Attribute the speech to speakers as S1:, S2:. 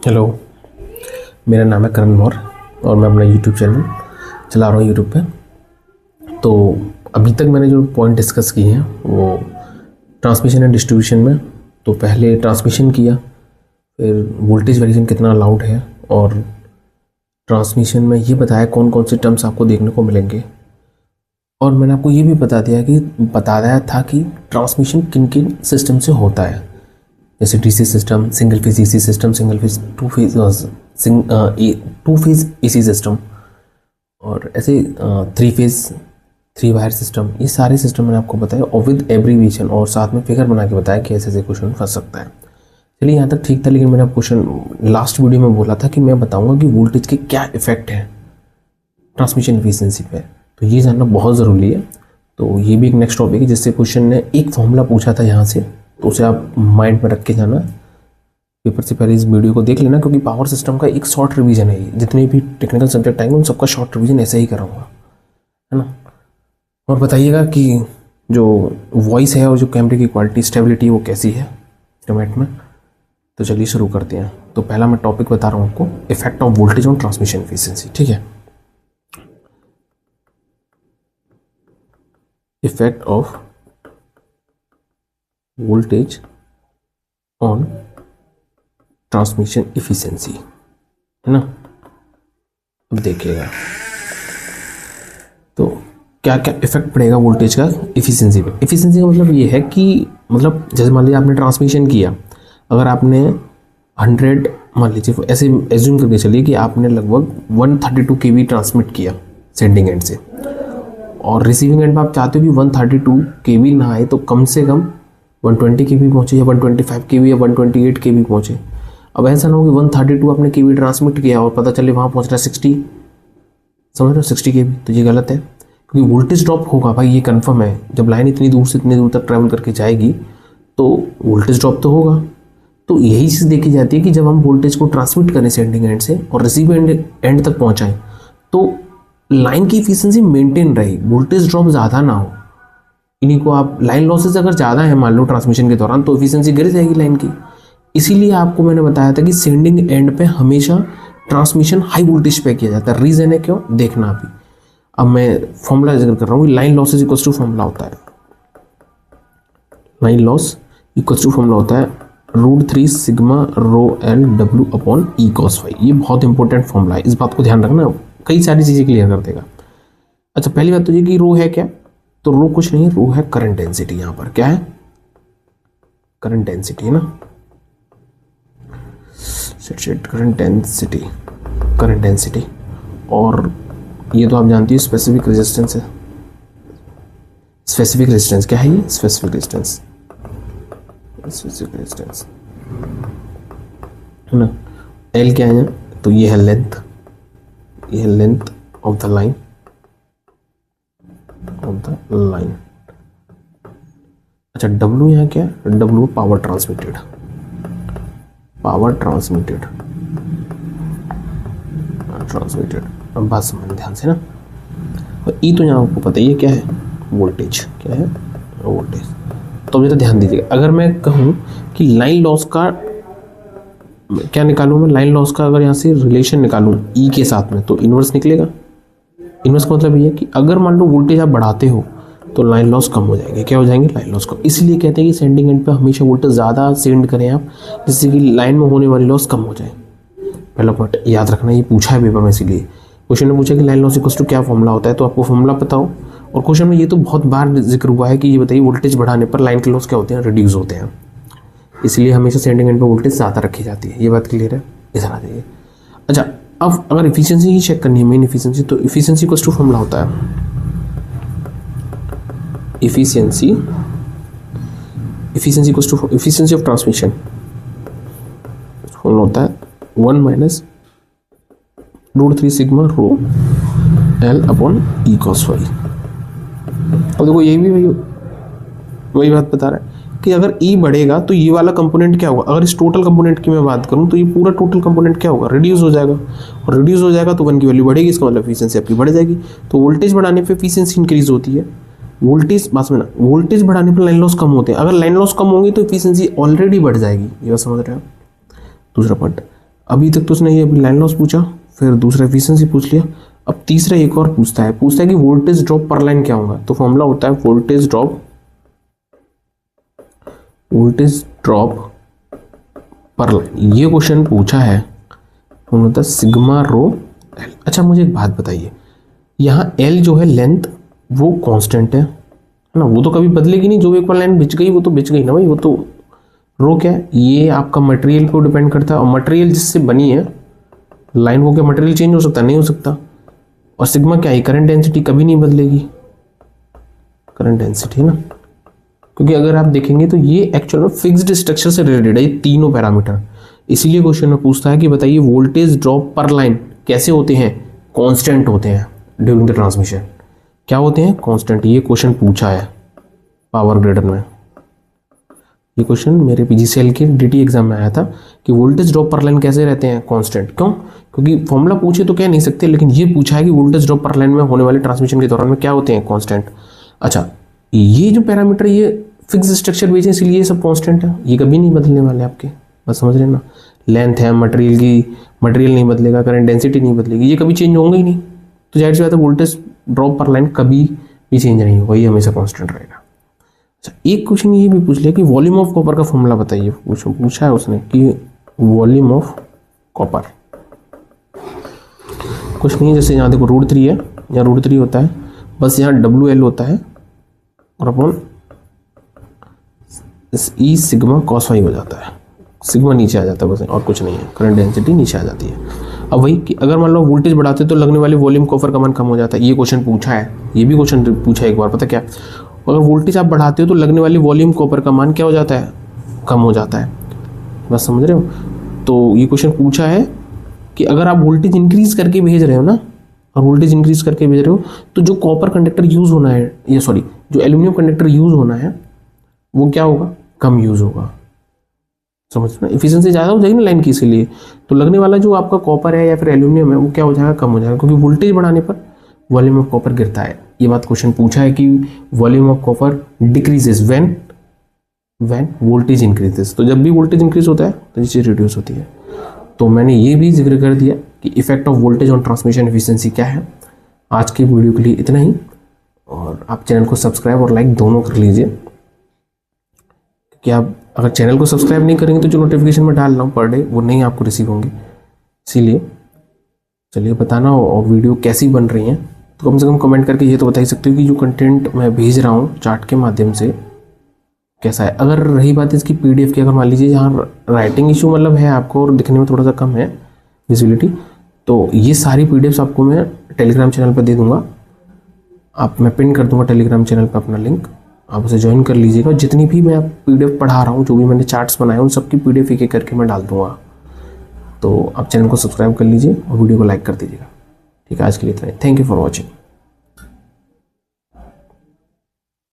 S1: Hello, मेरा नाम है करण मौर्य और मैं अपना यूट्यूब चैनल चला रहा हूँ यूट्यूब पे। तो अभी तक मैंने जो पॉइंट डिस्कस किए हैं वो ट्रांसमिशन एंड डिस्ट्रीब्यूशन में। तो पहले ट्रांसमिशन किया, फिर वोल्टेज वेरिएशन कितना अलाउड है, और ट्रांसमिशन में ये बताया कौन कौन से टर्म्स आपको देखने को मिलेंगे। और मैंने आपको ये भी बताया था कि ट्रांसमिशन किन किन सिस्टम से होता है, जैसे DC system, single phase AC system, single phase two phase AC system, और ऐसे थ्री वायर सिस्टम। ये सारे सिस्टम मैंने आपको बताया और विद एब्रीविएशन, और साथ में फिगर बना के बताया कि ऐसे ऐसे क्वेश्चन फंस सकता है। चलिए यहाँ तक ठीक था, लेकिन मैंने क्वेश्चन लास्ट वीडियो में बोला था कि मैं बताऊंगा कि वोल्टेज के क्या इफेक्ट है ट्रांसमिशन एफिशिएंसी पे। तो ये जानना बहुत ज़रूरी है। तो ये भी एक नेक्स्ट टॉपिक है, जिससे क्वेश्चन ने एक फॉर्मूला पूछा था यहाँ से, तो उसे आप माइंड में रख के जाना, पेपर से पहले इस वीडियो को देख लेना, क्योंकि पावर सिस्टम का एक शॉर्ट रिवीजन है। जितने भी टेक्निकल सब्जेक्ट आएंगे उन सबका शॉर्ट रिवीजन ऐसे ही कराऊंगा, है ना। और बताइएगा कि जो वॉइस है और जो कैमरे की क्वालिटी स्टेबिलिटी वो कैसी है टोमेट में। तो चलिए शुरू करते हैं। तो पहला मैं टॉपिक बता रहा हूँ आपको, effect of voltage on transmission efficiency. ठीक है, effect of voltage on transmission efficiency, है ना। अब देखिएगा तो क्या क्या इफेक्ट पड़ेगा वोल्टेज का एफिशिएंसी पे। एफिशिएंसी का मतलब ये है कि मतलब जैसे मान लीजिए आपने ट्रांसमिशन किया, अगर आपने 100 मान लीजिए ऐसे एज्यूम करके चलिए कि आपने लगभग 132 kV ट्रांसमिट किया सेंडिंग एंड से, और रिसीविंग एंड में आप चाहते हो कि 132 kV ना आए तो कम से कम 120 kV पहुँचे, या 125 kV या 128 kV पहुँचे। अब ऐसा ना हो कि 132 आपने kV ट्रांसमिट किया और पता चले वहाँ पहुँच रहा है 60, समझ रहे हो, 60 kV। तो ये गलत है, क्योंकि वोल्टेज ड्रॉप होगा भाई, ये कंफर्म है। जब लाइन इतनी दूर से इतनी दूर तक ट्रैवल करके जाएगी तो वोल्टेज ड्रॉप तो होगा। तो यही चीज़ देखी जाती है कि जब हम वोल्टेज को ट्रांसमिट करें सेंडिंग एंड से और रिसीविंग एंड तक पहुँचाएँ, तो लाइन की एफिशिएंसी मेंटेन रहे, वोल्टेज ड्रॉप ज़्यादा ना हो। इन्हीं को आप लाइन लॉसेस अगर ज़्यादा है मान लो ट्रांसमिशन के दौरान, तो एफिशिएंसी गिर जाएगी लाइन की। इसीलिए आपको मैंने बताया था कि सेंडिंग एंड पे हमेशा ट्रांसमिशन हाई वोल्टेज पे किया जाता है। रीज़न है क्यों, देखना अभी। अब मैं फॉर्मूला जिक्र कर रहा हूँ, line losses equal to formula होता है, line loss equal to formula होता है √3 sigma rho L W upon E cos phi. ये बहुत इंपॉर्टेंट फॉर्मूला है, इस बात को ध्यान रखना, कई सारी चीज़ें क्लियर कर देगा। अच्छा, पहली बात तो ये कि रो है क्या, तो रो कुछ नहीं, रो है करंट डेंसिटी। यहाँ पर क्या है, करंट डेंसिटी है ना, करंट डेंसिटी। और ये तो आप जानती है स्पेसिफिक रेजिस्टेंस है। स्पेसिफिक रेजिस्टेंस क्या है, ये स्पेसिफिक रेजिस्टेंस है ना। एल क्या है, तो ये है लेंथ, ये है लेंथ ऑफ द लाइन, अच्छा W यहाँ क्या है, W पावर ट्रांसमिटेड, अब बात समझ ध्यान से ना। और E तो यहाँ आपको पता ही है क्या है, वोल्टेज, क्या है, वोल्टेज। तो मुझे तो ध्यान दीजिएगा, अगर मैं कहूँ कि लाइन लॉस का क्या निकालूँ मैं, लाइन लॉस का अगर यहाँ से रिलेशन निकालूँ E के साथ में, तो इनवर्स निकलेगा। इनवर्स का मतलब ये है कि अगर मान लो वोल्टेज आप बढ़ाते हो तो लाइन लॉस कम हो जाएंगे। क्या हो जाएंगे, लाइन लॉस कम। इसलिए कहते हैं कि सेंडिंग एंड पे हमेशा वोल्टेज ज़्यादा सेंड करें आप, जिससे कि लाइन में होने वाली लॉस कम हो जाए। पहला पॉइंट याद रखना, ये पूछा है पेपर में, इसीलिए क्वेश्चन ने पूछा कि लाइन लॉस इक्वल टू क्या फॉर्मूला होता है, तो आपको फॉर्मूला पता हो। और क्वेश्चन में ये तो बहुत बार जिक्र हुआ है कि ये बताइए वोल्टेज बढ़ाने पर लाइन के लॉस क्या होते हैं, रिड्यूस होते हैं। इसलिए हमेशा सेंडिंग एंड पर वोल्टेज ज़्यादा रखी जाती है। ये बात क्लियर है, इधर आ जाइए। अच्छा, अब अगर एफिशिएंसी ही चेक करनी है, मेन एफिशिएंसी, तो एफिशिएंसी इक्वल टू फॉर्मूला होता है efficiency equal to efficiency of transmission, formula होता है 1 minus √3 sigma rho L upon E cos phi. अब देखो यही भी वही बात बता रहा है कि अगर E बढ़ेगा तो ये वाला कंपोनेंट क्या होगा। अगर इस टोटल कंपोनेंट की मैं बात करूं तो ये पूरा टोटल कंपोनेंट क्या होगा, रिड्यूस हो जाएगा। और रिड्यूस हो जाएगा तो 1 की वैल्यू बढ़ेगी, इसका मतलब एफिशिएंसी आपकी बढ़ जाएगी। तो वोल्टेज बढ़ाने पे एफिशिएंसी इंक्रीज होती है, वोल्टेज बस में ना, वोल्टेज बढ़ाने पर लाइन लॉस कम होते हैं। अगर लाइन लॉस कम होंगी तो एफिशिएंसी ऑलरेडी बढ़ जाएगी। ये बात समझ रहे हो। दूसरा पॉइंट, अभी तक तो उसने ये अभी लाइन लॉस पूछा, फिर दूसरा एफिशिएंसी पूछ लिया, अब तीसरा एक और पूछता है कि वोल्टेज ड्रॉप पर लाइन क्या होगा। तो फॉर्मूला होता है वोल्टेज ड्रॉप पर लाइन। ये क्वेश्चन पूछा है, होता है सिग्मा रो एल। अच्छा मुझे एक बात बताइए, यहाँ एल जो है लेंथ वो कांस्टेंट है ना, वो तो कभी बदलेगी नहीं, जो एक बार लाइन बिछ गई वो तो बिछ गई ना भाई। वो तो रो क्या है, ये आपका मटेरियल पे डिपेंड करता है, और मटेरियल जिससे बनी है लाइन, वो क्या मटेरियल चेंज हो सकता है? नहीं हो सकता। और सिग्मा क्या है, करंट डेंसिटी कभी नहीं बदलेगी, करंट डेंसिटी है ना, क्योंकि अगर आप देखेंगे तो ये एक्चुअल में फिक्स्ड स्ट्रक्चर से रिलेटेड है ये तीनों पैरामीटर। इसीलिए क्वेश्चन में पूछता है कि बताइए वोल्टेज ड्रॉप पर लाइन कैसे होते हैं, कांस्टेंट होते हैं ड्यूरिंग द ट्रांसमिशन। क्या होते हैं? कांस्टेंट। ये क्वेश्चन पूछा है पावर ग्रिडर में, ये क्वेश्चन मेरे पीजीसीएल के डीटी एग्जाम में आया था कि वोल्टेज ड्रॉप पर लाइन कैसे रहते हैं, कांस्टेंट। क्यों? क्योंकि फॉर्मूला पूछे तो कह नहीं सकते, लेकिन ये पूछा है कि वोल्टेज ड्रॉप पर लाइन में होने वाले ट्रांसमिशन के दौरान में क्या होते हैं, कांस्टेंट। अच्छा ये जो पैरामीटर ये फिक्स स्ट्रक्चर बेस है, इसलिए ये सब कांस्टेंट है, ये कभी नहीं बदलने वाले आपके, बस समझ रहे ना। लेंथ है मटेरियल की, मटेरियल नहीं बदलेगा, करंट डेंसिटी नहीं बदलेगी, ये कभी चेंज होंगे ही नहीं। तो जाहिर सी बात है वोल्टेज ड्रॉप पर लाइन कभी भी चेंज नहीं होगा, ये हमेशा कांस्टेंट रहेगा। अच्छा एक क्वेश्चन ये भी पूछ लिया कि वॉल्यूम ऑफ कॉपर का फॉर्मूला बताइए, पूछा है उसने कि वॉल्यूम ऑफ कॉपर। कुछ नहीं, जैसे यहाँ देखो √3 है, यहाँ √3 होता है, बस यहाँ WL होता है और अपन ई सिग्मा कॉस फाई हो जाता है, सिग्मा नीचे आ जाता है बस, और कुछ नहीं है, करंट डेंसिटी नीचे आ जाती है। अब वही कि अगर मान लो वोल्टेज बढ़ाते तो लगने वाले वॉल्यूम कॉपर का मान कम हो जाता है, ये क्वेश्चन पूछा है, ये भी क्वेश्चन पूछा है एक बार, पता क्या, अगर वोल्टेज आप बढ़ाते हो तो लगने वाली वॉल्यूम कॉपर का मान क्या हो जाता है, कम हो जाता है, बस समझ रहे हो। तो ये क्वेश्चन पूछा है कि अगर आप वोल्टेज इंक्रीज करके भेज रहे हो ना, और वोल्टेज इंक्रीज करके भेज रहे हो तो जो कॉपर कंडक्टर यूज होना है, या सॉरी जो एल्यूमिनियम कंडक्टर यूज होना है वो क्या होगा, कम यूज होगा। समझना, एफिशिएंसी ज़्यादा हो जाएगी ना लाइन की, इसीलिए तो लगने वाला जो आपका कॉपर है या फिर एल्यूमिनियम है वो क्या हो जाएगा, कम हो जाएगा, क्योंकि वोल्टेज बढ़ाने पर वॉल्यूम ऑफ कॉपर गिरता है। ये बात क्वेश्चन पूछा है कि volume of copper decreases when voltage increases. तो जब भी वोल्टेज इंक्रीज होता है तो ये चीज़ रिड्यूस होती है। तो मैंने ये भी जिक्र कर दिया कि effect of voltage on transmission efficiency क्या है। आज की वीडियो के लिए इतना ही, और आप चैनल को सब्सक्राइब और लाइक दोनों कर लीजिए, क्योंकि आप अगर चैनल को सब्सक्राइब नहीं करेंगे तो जो नोटिफिकेशन में डाल रहा हूँ पर डे वो नहीं आपको रिसीव होंगे। इसीलिए चलिए बताना, और वीडियो कैसी बन रही हैं तो कम से कम कमेंट करके ये तो बता ही सकते हो कि जो कंटेंट मैं भेज रहा हूँ चार्ट के माध्यम से कैसा है। अगर रही बात इसकी PDF की, अगर मान लीजिए जहाँ राइटिंग इशू मतलब है आपको और दिखने में थोड़ा सा कम है विजिबिलिटी, तो ये सारी PDFs आपको मैं टेलीग्राम चैनल पर दे दूँगा। मैं पिन कर दूँगा टेलीग्राम चैनल पर अपना लिंक, आप उसे ज्वाइन कर लीजिएगा। जितनी भी मैं PDF पढ़ा रहा हूँ, जो भी मैंने चार्ट्स बनाए उन सबकी PDF एक एक करके मैं डाल दूँगा। तो आप चैनल को सब्सक्राइब कर लीजिए और वीडियो को लाइक कर दीजिएगा। ठीक है, आज के लिए इतना ही। Thank you for watching.